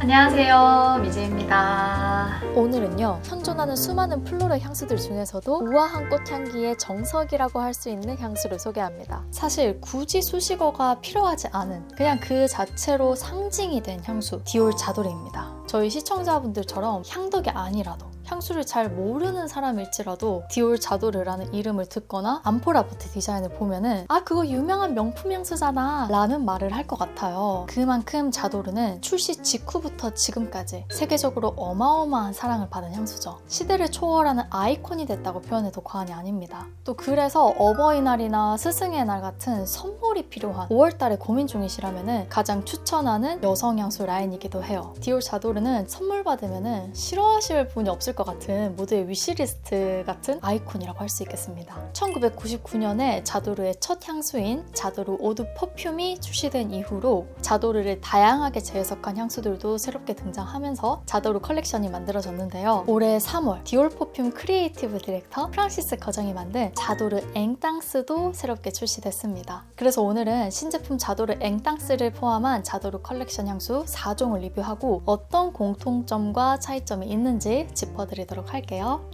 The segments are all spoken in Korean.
안녕하세요, 미지입니다. 오늘은요, 현존하는 수많은 플로럴 향수들 중에서도 우아한 꽃향기의 정석이라고 할 수 있는 향수를 소개합니다. 사실 굳이 수식어가 필요하지 않은 그냥 그 자체로 상징이 된 향수, 디올 자도르입니다. 저희 시청자분들처럼 향덕이 아니라도 향수를 잘 모르는 사람일지라도 디올 자도르라는 이름을 듣거나 암포라포트 디자인을 보면은 아, 그거 유명한 명품 향수잖아 라는 말을 할 것 같아요. 그만큼 자도르는 출시 직후부터 지금까지 세계적으로 어마어마한 사랑을 받은 향수죠. 시대를 초월하는 아이콘이 됐다고 표현해도 과언이 아닙니다. 또 그래서 어버이날이나 스승의 날 같은 선물이 필요한 5월달에 고민 중이시라면은 가장 추천하는 여성 향수 라인이기도 해요. 디올 자도르는 선물 받으면은 싫어하실 분이 없을 것 같은 모두의 위시리스트 같은 아이콘이라고 할 수 있겠습니다. 1999년에 자도르의 첫 향수인 자도르 오드 퍼퓸이 출시된 이후로 자도르를 다양하게 재해석한 향수들도 새롭게 등장하면서 자도르 컬렉션이 만들어졌는데요. 올해 3월 디올 퍼퓸 크리에이티브 디렉터 프란시스 거정이 만든 자도르 앵땅스도 새롭게 출시됐습니다. 그래서 오늘은 신제품 자도르 앵땅스를 포함한 자도르 컬렉션 향수 4종을 리뷰하고 어떤 공통점과 차이점이 있는지 짚어드리도록 할게요.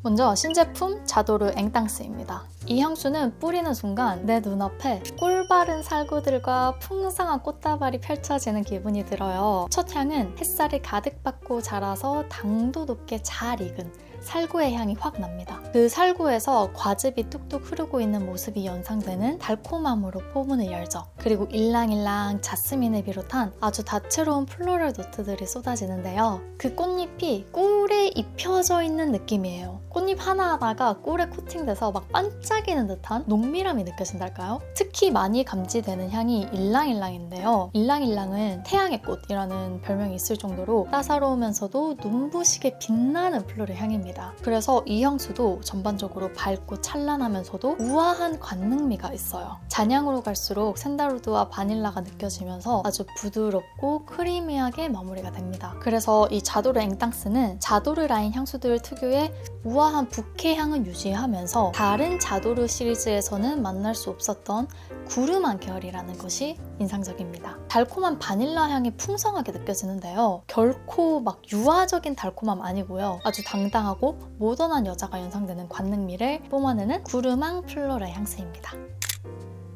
먼저 신제품 자도르 앵땅스입니다. 이 향수는 뿌리는 순간 내 눈앞에 꿀바른 살구들과 풍성한 꽃다발이 펼쳐지는 기분이 들어요. 첫 향은 햇살을 가득 받고 자라서 당도 높게 잘 익은 살구의 향이 확 납니다. 그 살구에서 과즙이 뚝뚝 흐르고 있는 모습이 연상되는 달콤함으로 포문을 열죠. 그리고 일랑일랑 자스민을 비롯한 아주 다채로운 플로럴 노트들이 쏟아지는데요. 그 꽃잎이 꿀에 입혀져 있는 느낌이에요. 꽃잎 하나하나가 꿀에 코팅돼서 막 반짝이는 듯한 농밀함이 느껴진달까요? 특히 많이 감지되는 향이 일랑일랑인데요. 일랑일랑은 태양의 꽃이라는 별명이 있을 정도로 따사로우면서도 눈부시게 빛나는 플로럴 향입니다. 그래서 이 향수도 전반적으로 밝고 찬란하면서도 우아한 관능미가 있어요. 잔향으로 갈수록 샌달우드와 바닐라가 느껴지면서 아주 부드럽고 크리미하게 마무리가 됩니다. 그래서 이 자도르 앵땅스는 자도르 라인 향수들 특유의 우아한 부케 향을 유지하면서 다른 자도르 시리즈에서는 만날 수 없었던 구름한 계열이라는 것이 인상적입니다. 달콤한 바닐라 향이 풍성하게 느껴지는데요. 결코 막 유아적인 달콤함 아니고요. 아주 당당하고 모던한 여자가 연상되는 관능미를 뿜어내는 구름한 플로럴 향수입니다.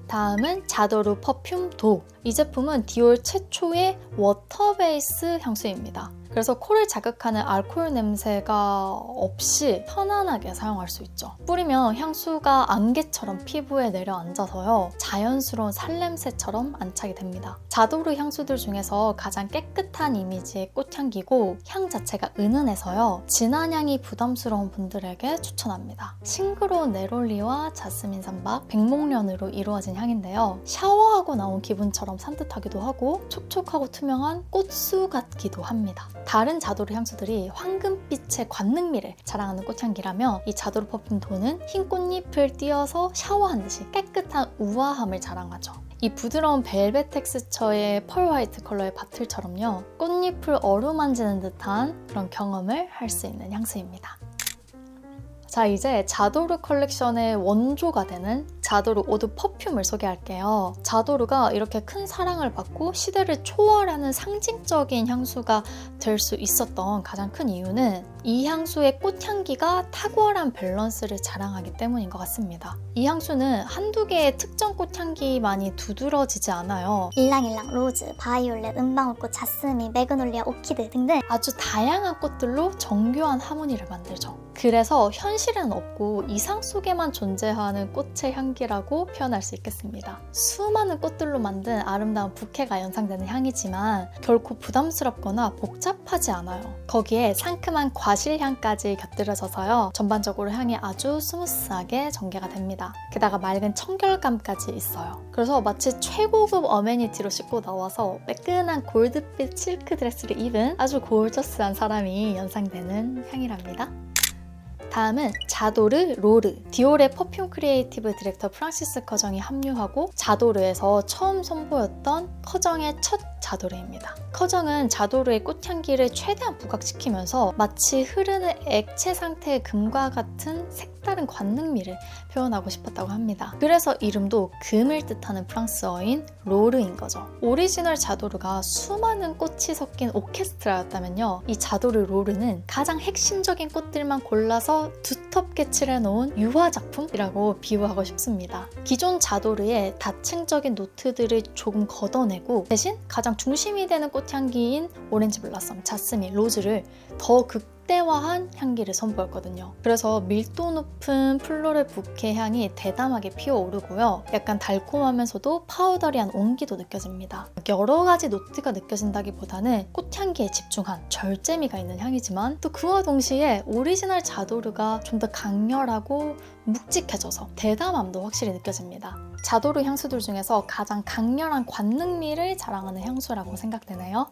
다음은 자도르 퍼퓸 도. 이 제품은 디올 최초의 워터 베이스 향수입니다. 그래서 코를 자극하는 알코올 냄새가 없이 편안하게 사용할 수 있죠. 뿌리면 향수가 안개처럼 피부에 내려앉아서요. 자연스러운 살냄새처럼 안착이 됩니다. 자도르 향수들 중에서 가장 깨끗한 이미지의 꽃향기고 향 자체가 은은해서요. 진한 향이 부담스러운 분들에게 추천합니다. 싱그러운 네롤리와 자스민 산박, 백목련으로 이루어진 향인데요. 샤워하고 나온 기분처럼 산뜻하기도 하고 촉촉하고 투명한 꽃수 같기도 합니다. 다른 자도르 향수들이 황금빛의 관능미를 자랑하는 꽃향기라며 이 자도르 퍼퓸 도는 흰 꽃잎을 띄어서 샤워한 듯이 깨끗한 우아함을 자랑하죠. 이 부드러운 벨벳 텍스처의 펄 화이트 컬러의 바틀처럼요. 꽃잎을 어루만지는 듯한 그런 경험을 할 수 있는 향수입니다. 자, 이제 자도르 컬렉션의 원조가 되는 자도르 오드 퍼퓸을 소개할게요. 자도르가 이렇게 큰 사랑을 받고 시대를 초월하는 상징적인 향수가 될 수 있었던 가장 큰 이유는 이 향수의 꽃향기가 탁월한 밸런스를 자랑하기 때문인 것 같습니다. 이 향수는 한두 개의 특정 꽃향기만이 두드러지지 않아요. 일랑일랑, 로즈, 바이올렛, 은방울꽃, 자스민, 매그놀리아, 오키드 등등 아주 다양한 꽃들로 정교한 하모니를 만들죠. 그래서 현실에는 없고 이상 속에만 존재하는 꽃의 향기라고 표현할 수 있겠습니다. 수많은 꽃들로 만든 아름다운 부케가 연상되는 향이지만 결코 부담스럽거나 복잡하지 않아요. 거기에 상큼한 과실향까지 곁들여져서요. 전반적으로 향이 아주 스무스하게 전개가 됩니다. 게다가 맑은 청결감까지 있어요. 그래서 마치 최고급 어메니티로 싣고 나와서 매끈한 골드빛 실크 드레스를 입은 아주 고울저스한 사람이 연상되는 향이랍니다. 다음은 자도르 로르. 디올의 퍼퓸 크리에이티브 디렉터 프란시스 커정이 합류하고 자도르에서 처음 선보였던 커정의 첫 자도르입니다. 커정은 자도르의 꽃향기를 최대한 부각시키면서 마치 흐르는 액체 상태의 금과 같은 색다른 관능미를 표현하고 싶었다고 합니다. 그래서 이름도 금을 뜻하는 프랑스어인 로르인 거죠. 오리지널 자도르가 수많은 꽃이 섞인 오케스트라였다면요, 이 자도르 로르는 가장 핵심적인 꽃들만 골라서 두텁게 칠해놓은 유화작품이라고 비유하고 싶습니다. 기존 자도르의 다층적인 노트들을 조금 걷어내고 대신 가장 중심이 되는 꽃향기인 오렌지 블라썸, 자스민, 로즈를 더 극대화한 향기를 선보였거든요. 그래서 밀도 높은 플로럴 부케 향이 대담하게 피어오르고요. 약간 달콤하면서도 파우더리한 온기도 느껴집니다. 여러 가지 노트가 느껴진다기보다는 꽃향기에 집중한 절제미가 있는 향이지만 또 그와 동시에 오리지널 자도르가 좀 더 강렬하고 묵직해져서 대담함도 확실히 느껴집니다. 자도르 향수들 중에서 가장 강렬한 관능미를 자랑하는 향수라고 생각되네요.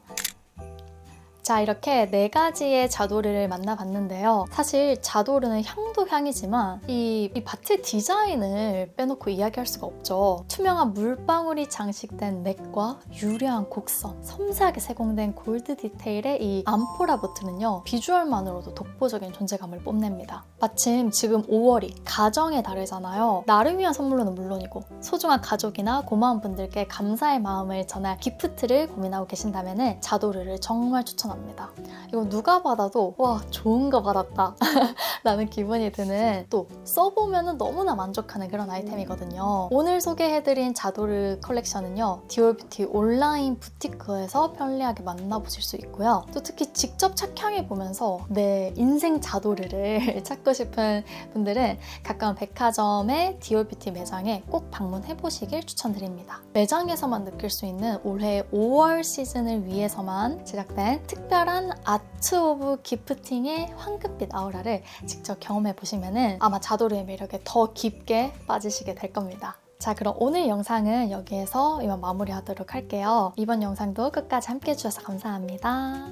자, 이렇게 4가지의 자도르를 만나봤는데요. 사실 자도르는 향도 향이지만 이 바트 디자인을 빼놓고 이야기할 수가 없죠. 투명한 물방울이 장식된 넥과 유려한 곡선, 섬세하게 세공된 골드 디테일의 이 암포라 보트는요, 비주얼만으로도 독보적인 존재감을 뽐냅니다. 마침 지금 5월이 가정의 달이잖아요. 나를 위한 선물로는 물론이고 소중한 가족이나 고마운 분들께 감사의 마음을 전할 기프트를 고민하고 계신다면 자도르를 정말 추천합니다. 이거 누가 받아도 와, 좋은 거 받았다 라는 기분이 드는, 또 써보면 너무나 만족하는 그런 아이템이거든요. 오늘 소개해드린 자도르 컬렉션은요, 디올뷰티 온라인 부티크에서 편리하게 만나보실 수 있고요. 또 특히 직접 착향해보면서 내 인생 자도르를 찾고 싶은 분들은 가까운 백화점의 디올뷰티 매장에 꼭 방문해보시길 추천드립니다. 매장에서만 느낄 수 있는 올해 5월 시즌을 위해서만 제작된 특별한 아트 오브 기프팅의 황금빛 아우라를 직접 경험해보시면 아마 자도르의 매력에 더 깊게 빠지시게 될 겁니다. 자, 그럼 오늘 영상은 여기에서 이만 마무리하도록 할게요. 이번 영상도 끝까지 함께 해주셔서 감사합니다.